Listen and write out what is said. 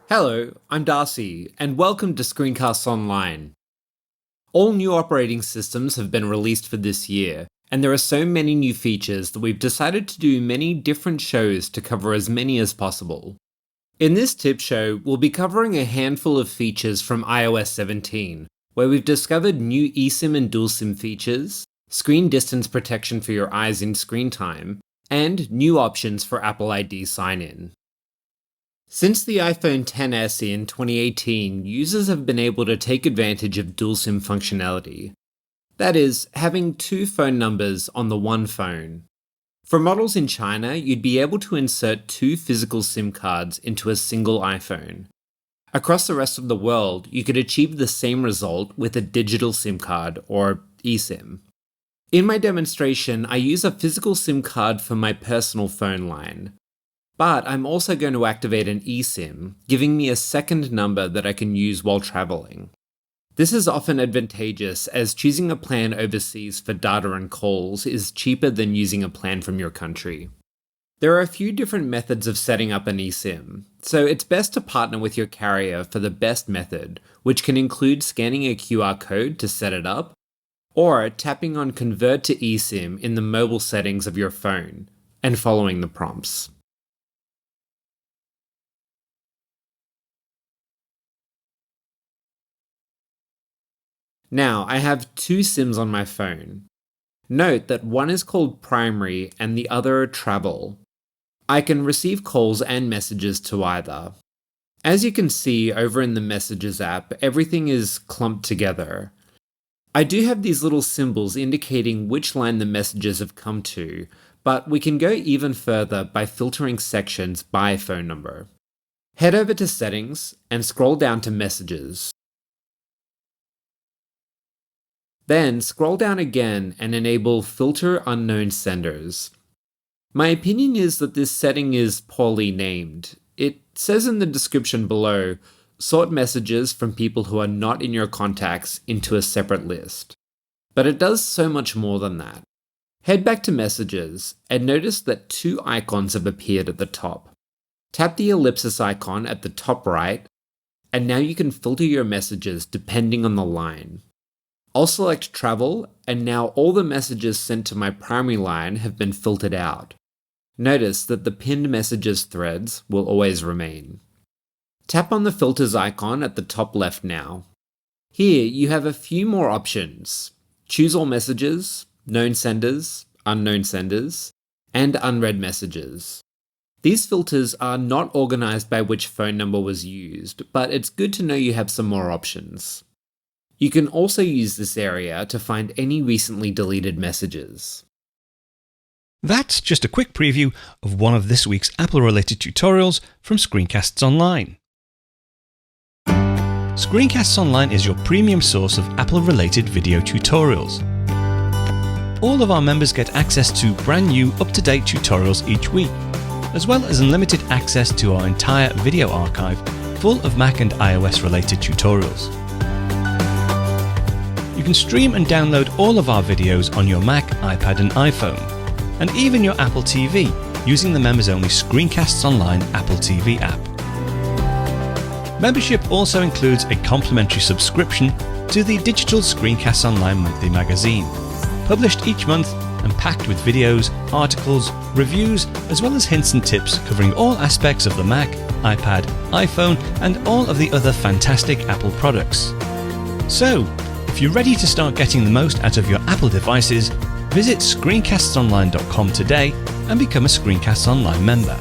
Hello, I'm Darcy, and welcome to Screencasts Online. All new operating systems have been released for this year, and there are so many new features that we've decided to do many different shows to cover as many as possible. In this tip show, we'll be covering a handful of features from iOS 17, where we've discovered new eSIM and dual SIM features, screen distance protection for your eyes in screen time, and new options for Apple ID sign-in. Since the iPhone XS in 2018, users have been able to take advantage of dual SIM functionality. That is, having two phone numbers on the one phone. For models in China, you'd be able to insert two physical SIM cards into a single iPhone. Across the rest of the world, you could achieve the same result with a digital SIM card, or eSIM. In my demonstration, I use a physical SIM card for my personal phone line. But I'm also going to activate an eSIM, giving me a second number that I can use while traveling. This is often advantageous as choosing a plan overseas for data and calls is cheaper than using a plan from your country. There are a few different methods of setting up an eSIM, so it's best to partner with your carrier for the best method, which can include scanning a QR code to set it up, or tapping on Convert to eSIM in the mobile settings of your phone, and following the prompts. Now, I have two SIMs on my phone. Note that one is called Primary and the other Travel. I can receive calls and messages to either. As you can see over in the Messages app, everything is clumped together. I do have these little symbols indicating which line the messages have come to, but we can go even further by filtering sections by phone number. Head over to Settings and scroll down to Messages. Then scroll down again and enable Filter Unknown Senders. My opinion is that this setting is poorly named. It says in the description below, sort messages from people who are not in your contacts into a separate list. But it does so much more than that. Head back to Messages and notice that two icons have appeared at the top. Tap the ellipsis icon at the top right, and now you can filter your messages depending on the line. I'll select Travel, and now all the messages sent to my primary line have been filtered out. Notice that the pinned messages threads will always remain. Tap on the filters icon at the top left now. Here you have a few more options. Choose all messages, known senders, unknown senders, and unread messages. These filters are not organized by which phone number was used, but it's good to know you have some more options. You can also use this area to find any recently deleted messages. That's just a quick preview of one of this week's Apple-related tutorials from Screencasts Online. Screencasts Online is your premium source of Apple-related video tutorials. All of our members get access to brand new, up-to-date tutorials each week, as well as unlimited access to our entire video archive full of Mac and iOS-related tutorials. You can stream and download all of our videos on your Mac, iPad and iPhone, and even your Apple TV using the members-only Screencasts Online Apple TV app. Membership also includes a complimentary subscription to the digital Screencasts Online monthly magazine, published each month and packed with videos, articles, reviews, as well as hints and tips covering all aspects of the Mac, iPad, iPhone and all of the other fantastic Apple products. So, if you're ready to start getting the most out of your Apple devices, visit screencastsonline.com today and become a Screencasts Online member.